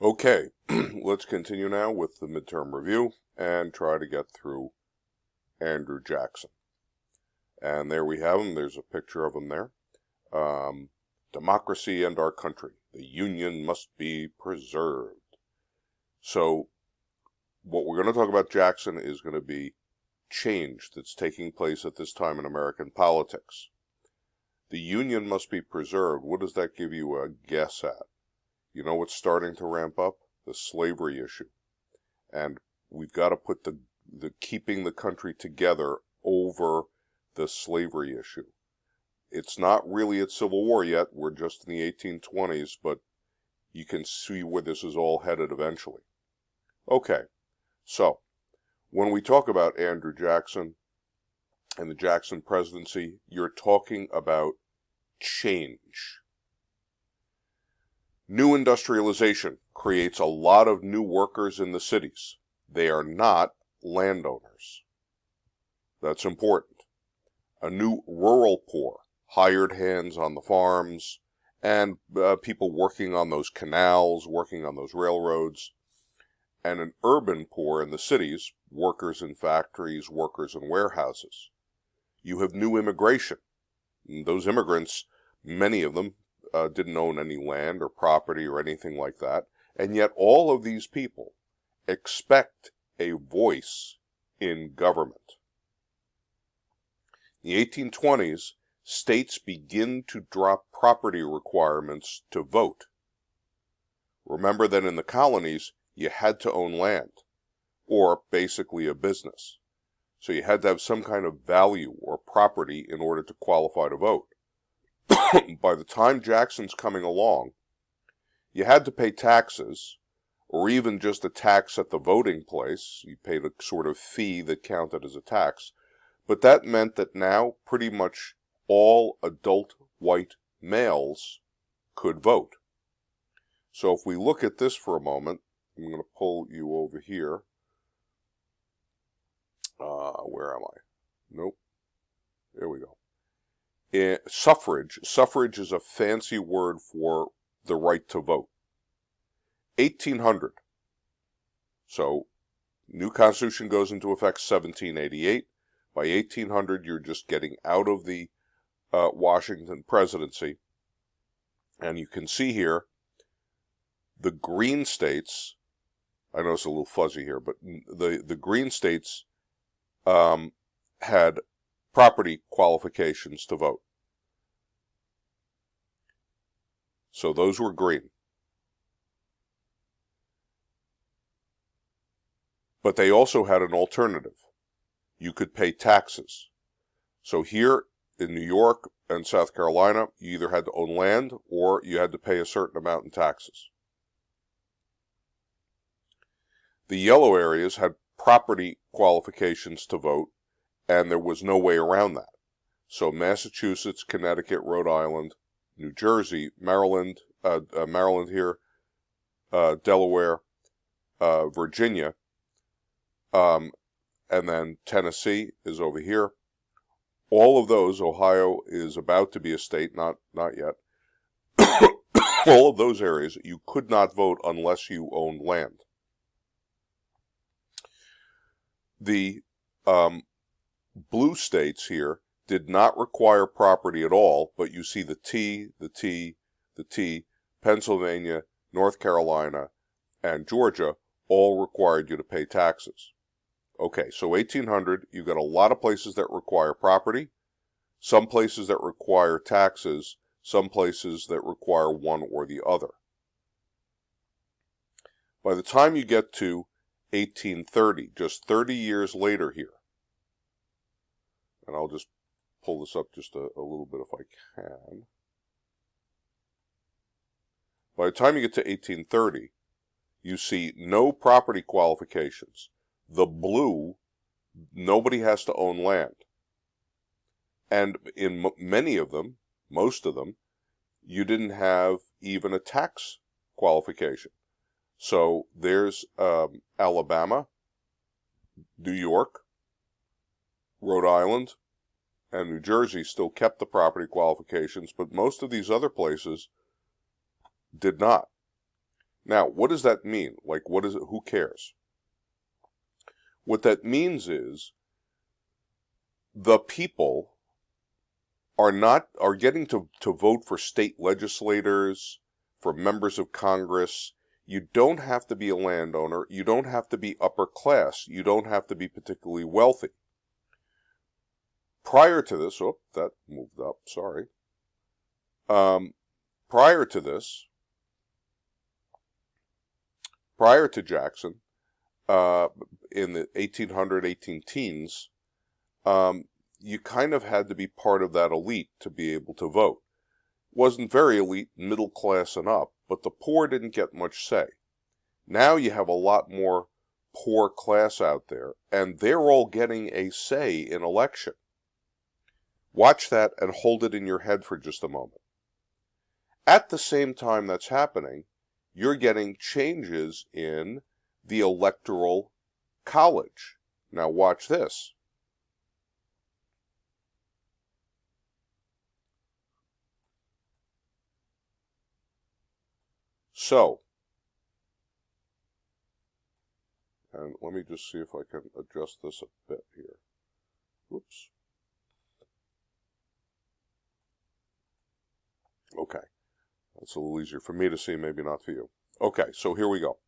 Okay, let's continue now with the midterm review and try to get through Andrew Jackson. And there we have him. There's a picture of him there. Democracy and our country. The Union must be preserved. So what we're going to talk about Jackson is going to be change that's taking place at this time in American politics. The Union must be preserved. What does that give you a guess at? You know what's starting to ramp up? The slavery issue. And we've got to put the keeping the country together over the slavery issue. It's not really at Civil War yet. We're just in the 1820s, but you can see where this is all headed eventually. Okay, so when we talk about Andrew Jackson and the Jackson presidency, you're talking about change. New industrialization creates a lot of new workers in the cities. They are not landowners. That's important. A new rural poor, hired hands on the farms, and people working on those canals, working on those railroads, and an urban poor in the cities, workers in factories, workers in warehouses. You have new immigration. And those immigrants, many of them, didn't own any land or property or anything like that, and yet all of these people expect a voice in government. In the 1820s, states begin to drop property requirements to vote. Remember that in the colonies, you had to own land, or basically a business. So you had to have some kind of value or property in order to qualify to vote. By the time Jackson's coming along, you had to pay taxes, or even just a tax at the voting place. You paid a sort of fee that counted as a tax. But that meant that now pretty much all adult white males could vote. So if we look at this for a moment, I'm going to pull you over here. Where am I? Nope. There we go. Suffrage is a fancy word for the right to vote. 1800. So, new Constitution goes into effect 1788. By 1800, you're just getting out of the Washington presidency. And you can see here, the green states, I know it's a little fuzzy here, but the green states had property qualifications to vote. So those were green. But they also had an alternative. You could pay taxes. So here in New York and South Carolina, you either had to own land or you had to pay a certain amount in taxes. The yellow areas had property qualifications to vote, and there was no way around that. So Massachusetts, Connecticut, Rhode Island, New Jersey, Maryland here, Delaware, Virginia, and then Tennessee is over here. All of those, Ohio is about to be a state, not yet. All of those areas, you could not vote unless you owned land. The blue states here did not require property at all, but you see the T, Pennsylvania, North Carolina, and Georgia all required you to pay taxes. Okay, so 1800, you've got a lot of places that require property, some places that require taxes, some places that require one or the other. By the time you get to 1830, just 30 years later here, and I'll just pull this up just a little bit if I can. By the time you get to 1830, you see no property qualifications. The blue, nobody has to own land. And in many of them, most of them, you didn't have even a tax qualification. So there's Alabama, New York, Rhode Island, and New Jersey still kept the property qualifications, but most of these other places did not. Now, what does that mean? Like, what is it? Who cares? What that means is the people are getting to vote for state legislators, for members of Congress. You don't have to be a landowner. You don't have to be upper class. You don't have to be particularly wealthy. Prior to this, oh, that moved up, sorry. Prior to this, prior to Jackson, in the 18 teens, you kind of had to be part of that elite to be able to vote. Wasn't very elite, middle class and up, but the poor didn't get much say. Now you have a lot more poor class out there, and they're all getting a say in election. Watch that and hold it in your head for just a moment. At the same time that's happening, you're getting changes in the electoral college. Now watch this. So, and let me just see if I can adjust this a bit here. Oops. Okay. That's a little easier for me to see, maybe not for you. Okay, so here we go.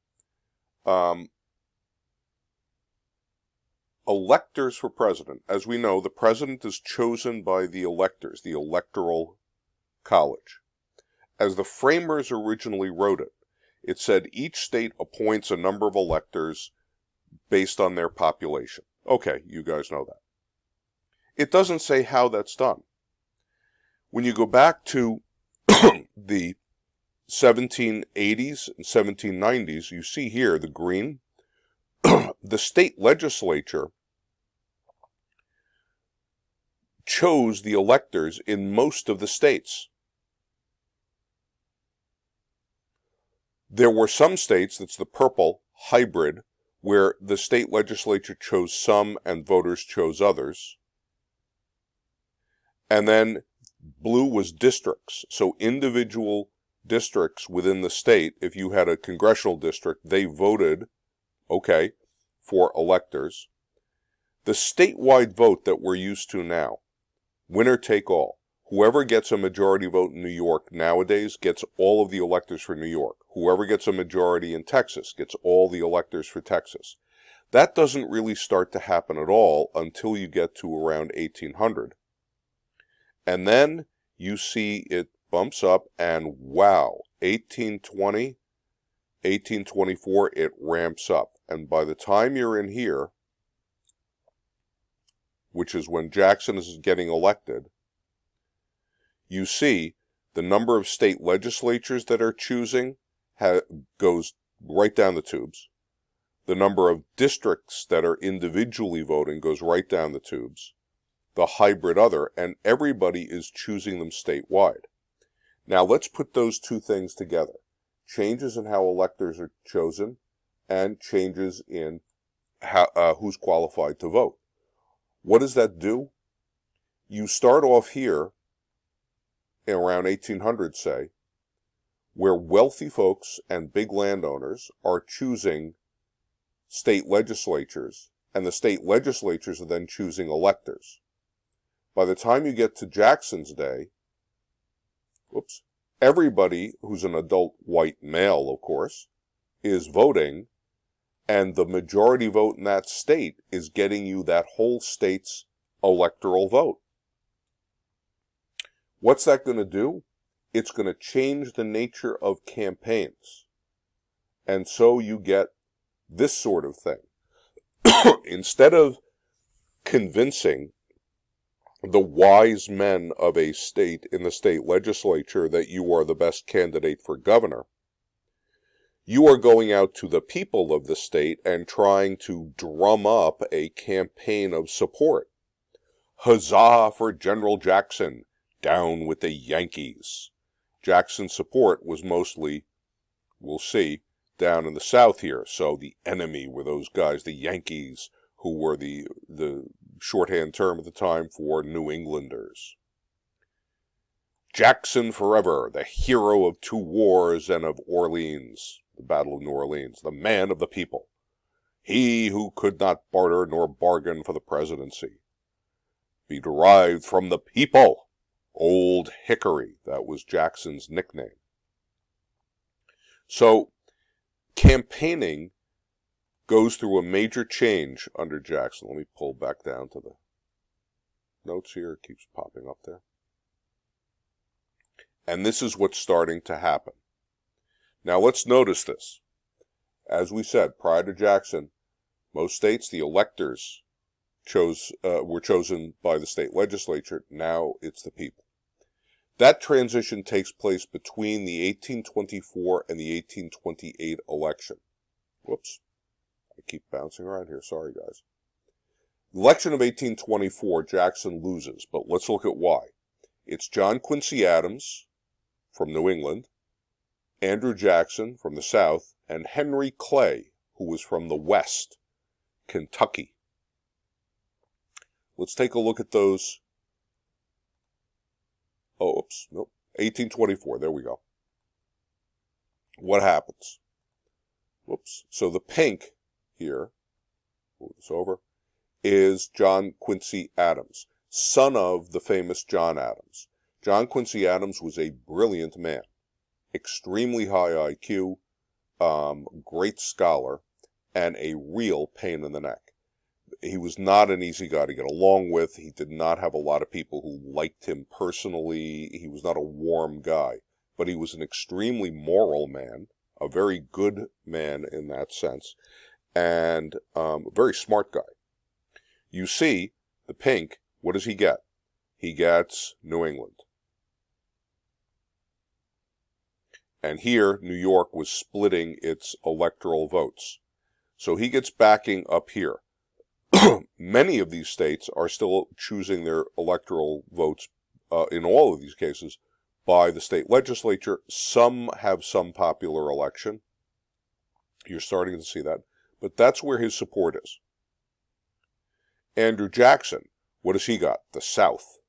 Electors for president. As we know, the president is chosen by the electors, the electoral college. As the framers originally wrote it, it said each state appoints a number of electors based on their population. Okay, you guys know that. It doesn't say how that's done. When you go back to the 1780s and 1790s, you see here the green, the state legislature chose the electors in most of the states. There were some states, that's the purple hybrid, where the state legislature chose some and voters chose others. And then blue was districts, so individual districts within the state. If you had a congressional district, they voted, okay, for electors. The statewide vote that we're used to now, winner take all. Whoever gets a majority vote in New York nowadays gets all of the electors for New York. Whoever gets a majority in Texas gets all the electors for Texas. That doesn't really start to happen at all until you get to around 1800. And then you see it bumps up, and wow, 1820, 1824, it ramps up. And by the time you're in here, which is when Jackson is getting elected, you see the number of state legislatures that are choosing goes right down the tubes. The number of districts that are individually voting goes right down the tubes. The hybrid other, and everybody is choosing them statewide. Now let's put those two things together. Changes in how electors are chosen and changes in how, who's qualified to vote. What does that do? You start off here in around 1800, say, where wealthy folks and big landowners are choosing state legislatures, and the state legislatures are then choosing electors. By the time you get to Jackson's day, everybody who's an adult white male, of course, is voting, and the majority vote in that state is getting you that whole state's electoral vote. What's that going to do? It's going to change the nature of campaigns. And so you get this sort of thing. Instead of convincing the wise men of a state in the state legislature that you are the best candidate for governor, you are going out to the people of the state and trying to drum up a campaign of support. Huzzah for General Jackson! Down with the Yankees! Jackson's support was mostly, we'll see, down in the South here. So the enemy were those guys, the Yankees, who were the shorthand term at the time for New Englanders. Jackson forever, the hero of two wars and of Orleans. the Battle of New Orleans, the man of the people, he who could not barter nor bargain for the presidency, be derived from the people, Old Hickory. That was Jackson's nickname. So, campaigning goes through a major change under Jackson. Let me pull back down to the notes here. It keeps popping up there. And this is what's starting to happen. Now let's notice this. As we said, prior to Jackson, most states, the electors were chosen by the state legislature. Now it's the people. That transition takes place between the 1824 and the 1828 election. Whoops. I keep bouncing around here. Sorry, guys. Election of 1824, Jackson loses, but let's look at why. It's John Quincy Adams from New England, Andrew Jackson from the South, and Henry Clay, who was from the West, Kentucky. Let's take a look at those. Oh, oops, nope. 1824, there we go. What happens? Whoops. So the pink here, move this over, is John Quincy Adams, son of the famous John Adams. John Quincy Adams was a brilliant man, extremely high IQ, great scholar, and a real pain in the neck. He was not an easy guy to get along with. He did not have a lot of people who liked him personally. He was not a warm guy, but he was an extremely moral man, a very good man in that sense, and a very smart guy. You see, the pink, what does he get? He gets New England. And here, New York was splitting its electoral votes. So he gets backing up here. Many of these states are still choosing their electoral votes, in all of these cases, by the state legislature. Some have some popular election. You're starting to see that. But that's where his support is. Andrew Jackson, what has he got? The South.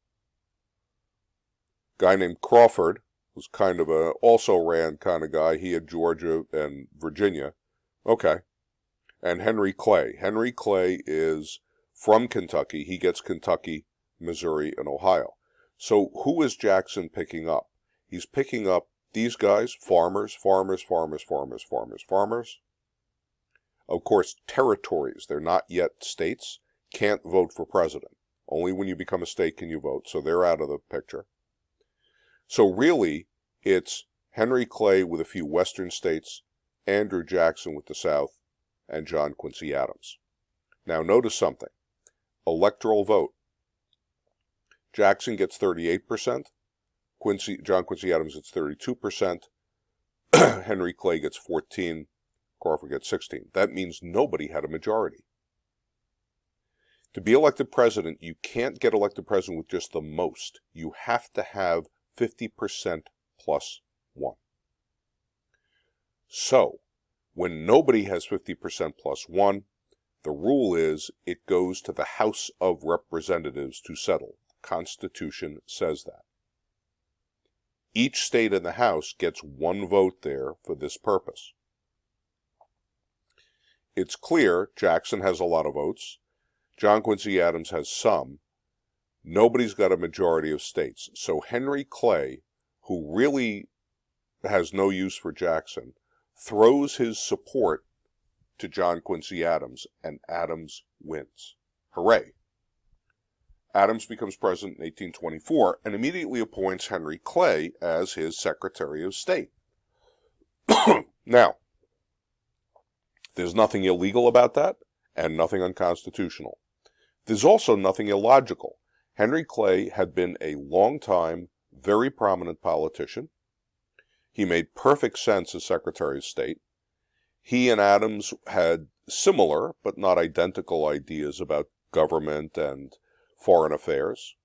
Guy named Crawford was kind of also ran kind of guy. He had Georgia and Virginia. Okay. And Henry Clay. Henry Clay is from Kentucky. He gets Kentucky, Missouri, and Ohio. So who is Jackson picking up? He's picking up these guys, farmers. Of course, territories. They're not yet states. Can't vote for president. Only when you become a state can you vote. So they're out of the picture. So really, it's Henry Clay with a few western states, Andrew Jackson with the South, and John Quincy Adams. Now notice something. Electoral vote. Jackson gets 38%. John Quincy Adams gets 32%. Henry Clay gets 14%. Crawford gets 16%. That means nobody had a majority. To be elected president, you can't get elected president with just the most. You have to have 50% plus 1. So, when nobody has 50% plus 1, the rule is it goes to the House of Representatives to settle. The Constitution says that. Each state in the House gets one vote there for this purpose. It's clear Jackson has a lot of votes. John Quincy Adams has some. Nobody's got a majority of states. So Henry Clay, who really has no use for Jackson, throws his support to John Quincy Adams, and Adams wins. Hooray! Adams becomes president in 1824 and immediately appoints Henry Clay as his Secretary of State. Now, there's nothing illegal about that, and nothing unconstitutional. There's also nothing illogical. Henry Clay had been a long-time, very prominent politician. He made perfect sense as Secretary of State. He and Adams had similar, but not identical ideas about government and foreign affairs.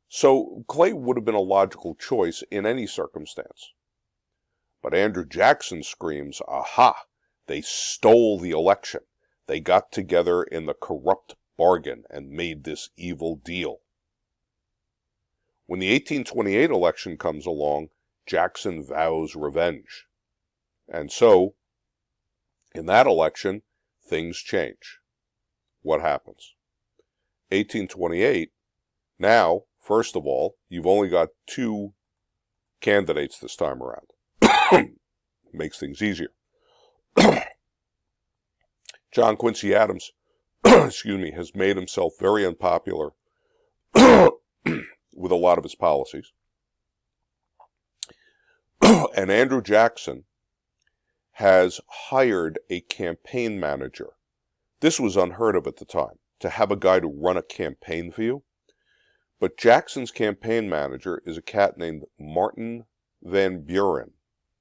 So Clay would have been a logical choice in any circumstance. But Andrew Jackson screams, aha, they stole the election. They got together in the corrupt bargain and made this evil deal. When the 1828 election comes along, Jackson vows revenge. And so, in that election, things change. What happens? 1828, now, first of all, you've only got 2 candidates this time around. Makes things easier. John Quincy Adams, excuse me, has made himself very unpopular with a lot of his policies. And Andrew Jackson has hired a campaign manager. This was unheard of at the time, to have a guy to run a campaign for you. But Jackson's campaign manager is a cat named Martin Van Buren.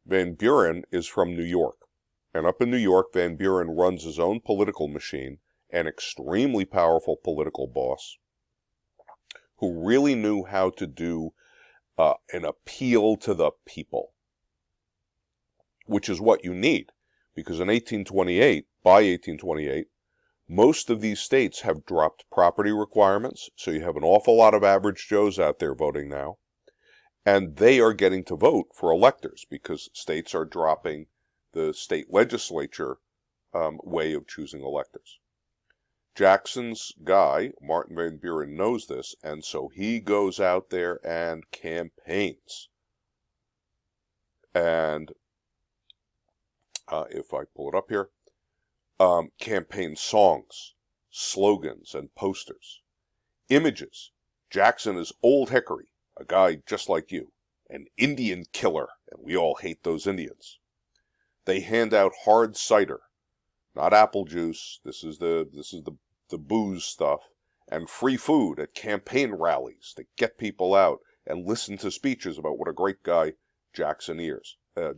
Van Buren is from New York. And up in New York, Van Buren runs his own political machine, an extremely powerful political boss, who really knew how to do an appeal to the people, which is what you need. Because in 1828, by 1828, most of these states have dropped property requirements, so you have an awful lot of average Joes out there voting now, and they are getting to vote for electors because states are dropping the state legislature way of choosing electors. Jackson's guy, Martin Van Buren, knows this, and so he goes out there and campaigns. And if I pull it up here, campaign songs, slogans, and posters. Images. Jackson is Old Hickory, a guy just like you, an Indian killer, and we all hate those Indians. They hand out hard cider, not apple juice. This is the booze stuff, and free food at campaign rallies to get people out and listen to speeches about what a great guy Jackson is. And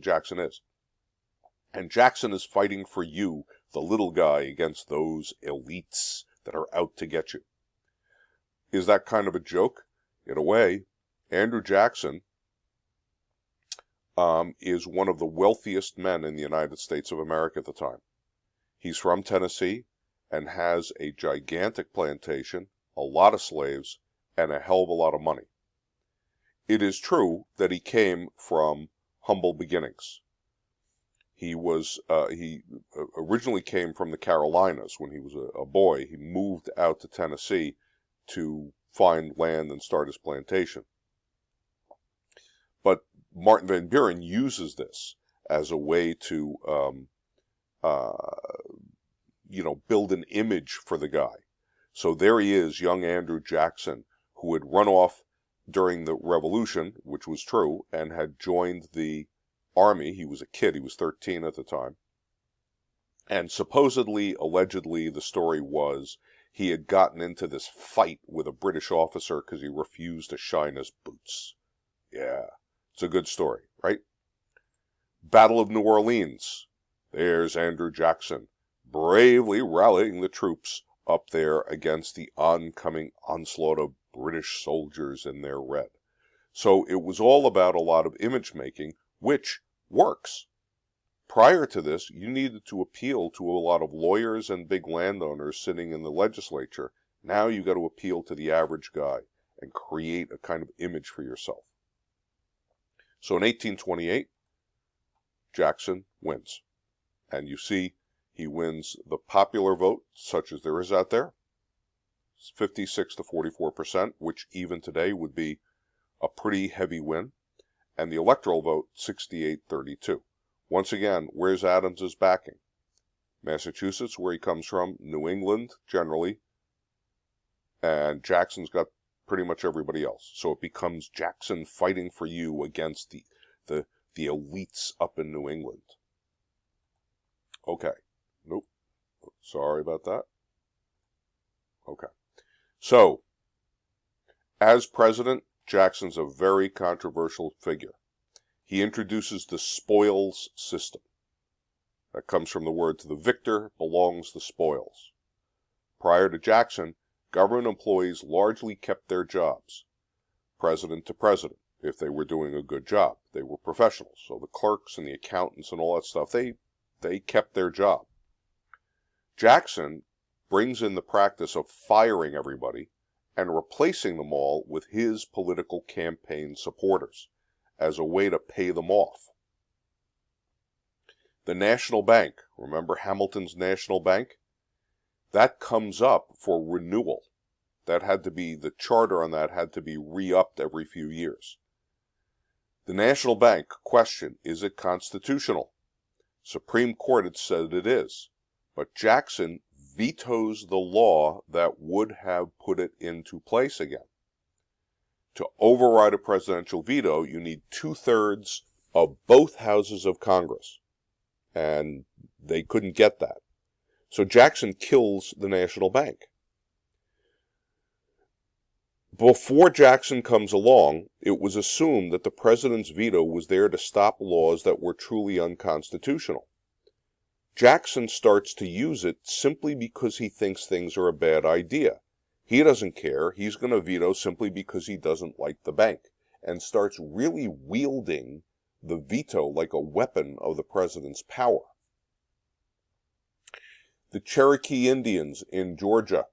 Jackson is fighting for you, the little guy, against those elites that are out to get you. Is that kind of a joke? In a way, Andrew Jackson is one of the wealthiest men in the United States of America at the time. He's from Tennessee and has a gigantic plantation, a lot of slaves, and a hell of a lot of money. It is true that he came from humble beginnings. He originally came from the Carolinas when he was a boy. He moved out to Tennessee to find land and start his plantation. But Martin Van Buren uses this as a way to, build an image for the guy. So there he is, young Andrew Jackson, who had run off during the Revolution, which was true, and had joined the Army. He was a kid. He was 13 at the time. And supposedly, allegedly, the story was he had gotten into this fight with a British officer because he refused to shine his boots. Yeah, it's a good story, right? Battle of New Orleans. There's Andrew Jackson, bravely rallying the troops up there against the oncoming onslaught of British soldiers in their red. So it was all about a lot of image making, which works. Prior to this, you needed to appeal to a lot of lawyers and big landowners sitting in the legislature. Now you got to appeal to the average guy and create a kind of image for yourself. So in 1828, Jackson wins. And you see, he wins the popular vote, such as there is out there, 56 to 44%, which even today would be a pretty heavy win. And the electoral vote, 68-32. Once again, where's Adams's backing? Massachusetts, where he comes from, New England, generally, and Jackson's got pretty much everybody else. So it becomes Jackson fighting for you against the elites up in New England. Okay. Nope. Sorry about that. Okay. So, as president, Jackson's a very controversial figure. He introduces the spoils system. That comes from the word to the victor belongs the spoils. Prior to Jackson, government employees largely kept their jobs, president to president, if they were doing a good job. They were professionals. So the clerks and the accountants and all that stuff, they kept their job. Jackson brings in the practice of firing everybody and replacing them all with his political campaign supporters as a way to pay them off. The National Bank, remember Hamilton's National Bank? That comes up for renewal. The charter on that had to be re-upped every few years. The National Bank, question, is it constitutional? Supreme Court had said it is, but Jackson vetoes the law that would have put it into place again. To override a presidential veto, you need 2/3 of both houses of Congress, and they couldn't get that. So Jackson kills the National Bank. Before Jackson comes along, it was assumed that the president's veto was there to stop laws that were truly unconstitutional. Jackson starts to use it simply because he thinks things are a bad idea. He doesn't care. He's going to veto simply because he doesn't like the bank, and starts really wielding the veto like a weapon of the president's power. The Cherokee Indians in Georgia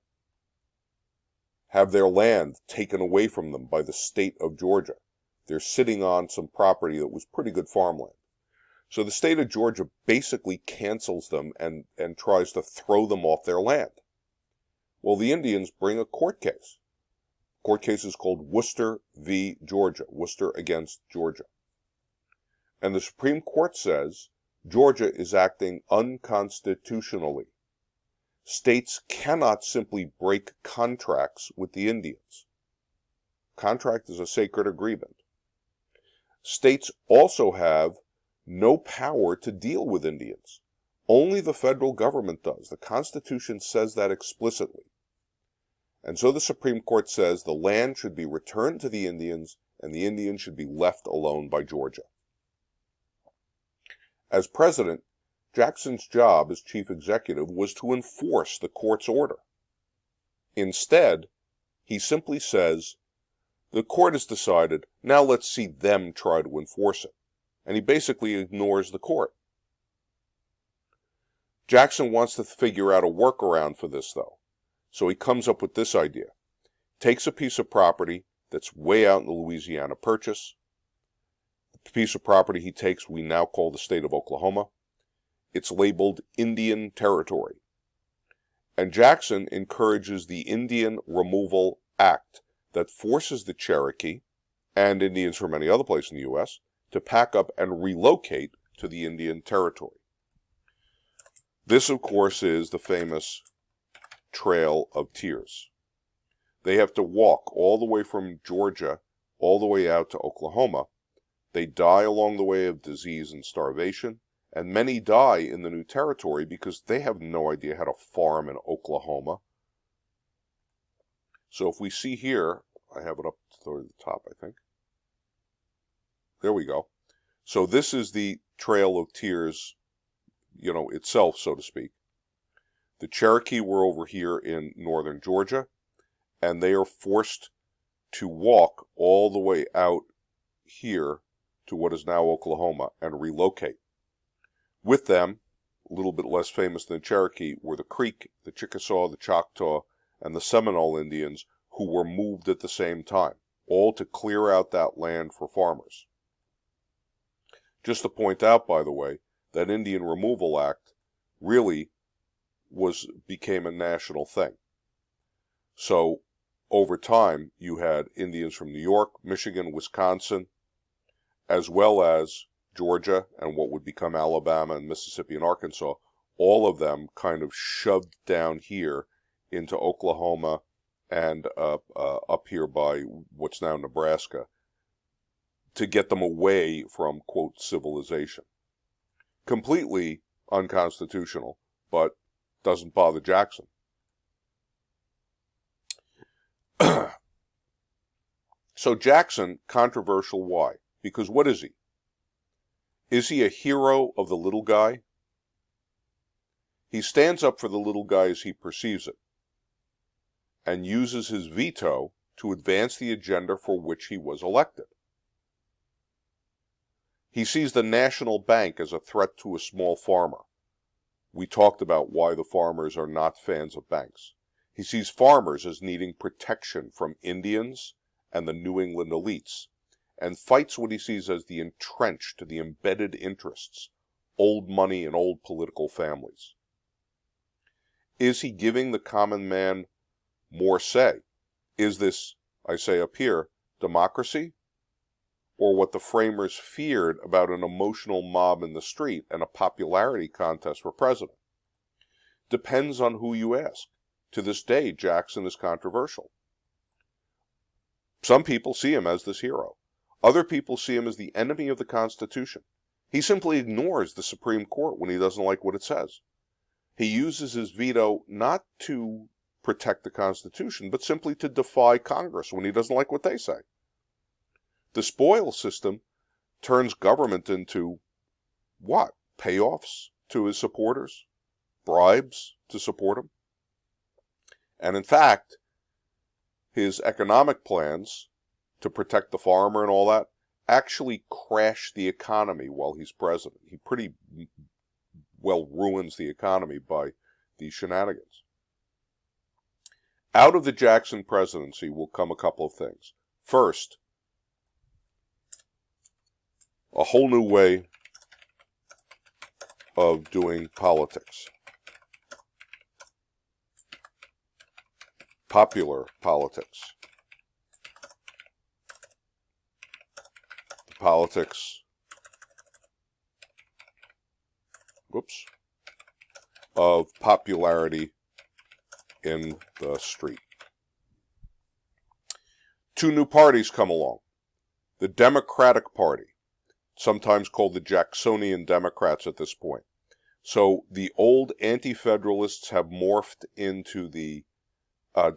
have their land taken away from them by the state of Georgia. They're sitting on some property that was pretty good farmland. So the state of Georgia basically cancels them and tries to throw them off their land. Well, the Indians bring a court case. The court case is called Worcester v. Georgia, Worcester against Georgia. And the Supreme Court says Georgia is acting unconstitutionally. States cannot simply break contracts with the Indians. Contract is a sacred agreement. States also have no power to deal with Indians. Only the federal government does. The Constitution says that explicitly. And so the Supreme Court says the land should be returned to the Indians, and the Indians should be left alone by Georgia. As president, Jackson's job as chief executive was to enforce the court's order. Instead, he simply says, the court has decided, now let's see them try to enforce it. And he basically ignores the court. Jackson wants to figure out a workaround for this, though. So he comes up with this idea. Takes a piece of property that's way out in the Louisiana Purchase. The piece of property he takes we now call the state of Oklahoma. It's labeled Indian Territory. And Jackson encourages the Indian Removal Act that forces the Cherokee, and Indians from any other place in the U.S., to pack up and relocate to the Indian Territory. This, of course, is the famous Trail of Tears. They have to walk all the way from Georgia, all the way out to Oklahoma. They die along the way of disease and starvation, and many die in the new territory because they have no idea how to farm in Oklahoma. So if we see here, I have it up toward the top, I think. There we go. So this is the Trail of Tears, itself, so to speak. The Cherokee were over here in northern Georgia, and they are forced to walk all the way out here to what is now Oklahoma and relocate. With them, a little bit less famous than Cherokee, were the Creek, the Chickasaw, the Choctaw, and the Seminole Indians, who were moved at the same time, all to clear out that land for farmers. Just to point out, by the way, that Indian Removal Act really became a national thing. So, over time, you had Indians from New York, Michigan, Wisconsin, as well as Georgia and what would become Alabama and Mississippi and Arkansas, all of them kind of shoved down here into Oklahoma and up here by what's now Nebraska to get them away from, quote, civilization. Completely unconstitutional, but doesn't bother Jackson. So Jackson, controversial, why? Because what is he? Is he a hero of the little guy? He stands up for the little guy as he perceives it, and uses his veto to advance the agenda for which he was elected. He sees the national bank as a threat to a small farmer. We talked about why the farmers are not fans of banks. He sees farmers as needing protection from Indians and the New England elites, and fights what he sees as the entrenched, the embedded interests old money and old political families. Is he giving the common man more say? Is this, I say up here, democracy, or what the framers feared about an emotional mob in the street and a popularity contest for president? Depends on who you ask. To this day, Jackson is controversial. Some people see him as this hero. Other people see him as the enemy of the Constitution. He simply ignores the Supreme Court when he doesn't like what it says. He uses his veto not to protect the Constitution, but simply to defy Congress when he doesn't like what they say. The spoils system turns government into what? Payoffs to his supporters? Bribes to support him? And in fact, his economic plans to protect the farmer and all that actually crash the economy while he's president. He pretty well ruins the economy by these shenanigans. Out of the Jackson presidency will come a couple of things. First, a whole new way of doing politics. Popular politics. The politics, of popularity in the street. Two new parties come along. The Democratic Party, sometimes called the Jacksonian Democrats at this point. So the old anti-federalists have morphed into the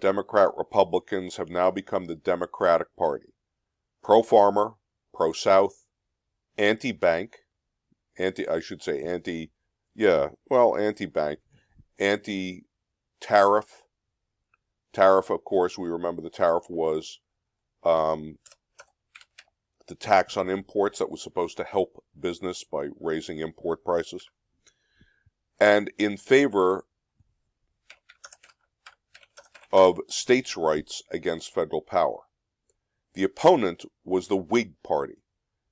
Democrat Republicans, have now become the Democratic Party. Pro-farmer, pro-South, anti-bank, anti-bank, anti-tariff. Tariff, of course, we remember the tariff was the tax on imports that was supposed to help business by raising import prices. And in favor of states' rights against federal power. The opponent was the Whig Party.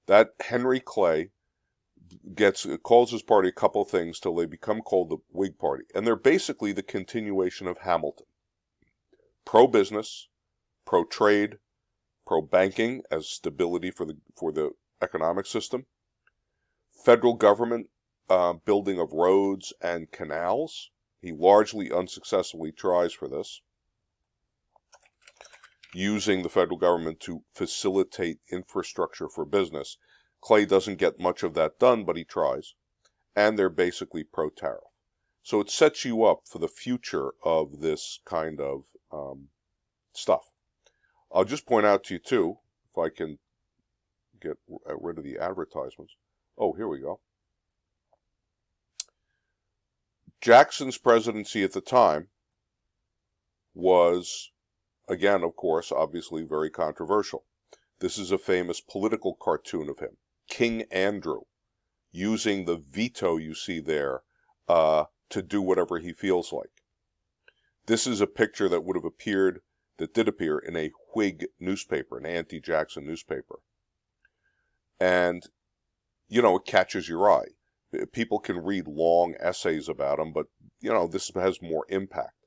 That Henry Clay calls his party a couple of things till they become called the Whig Party. And they're basically the continuation of Hamilton. Pro-business, pro-trade, pro-banking as stability for the economic system. Federal government building of roads and canals. He largely unsuccessfully tries for this, using the federal government to facilitate infrastructure for business. Clay doesn't get much of that done, but he tries. And they're basically pro-tariff. So it sets you up for the future of this kind of stuff. I'll just point out to you, too, if I can get rid of the advertisements. Oh, here we go. Jackson's presidency at the time was, again, of course, obviously very controversial. This is a famous political cartoon of him, King Andrew, using the veto you see there to do whatever he feels like. This is a picture that did appear in a Whig newspaper, an anti-Jackson newspaper. And, it catches your eye. People can read long essays about him, but, this has more impact.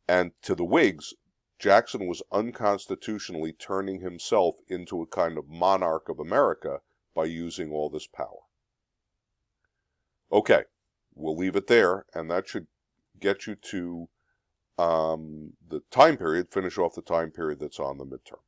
And to the Whigs, Jackson was unconstitutionally turning himself into a kind of monarch of America by using all this power. Okay, we'll leave it there, and that should get you to the time period, finish off the time period that's on the midterm.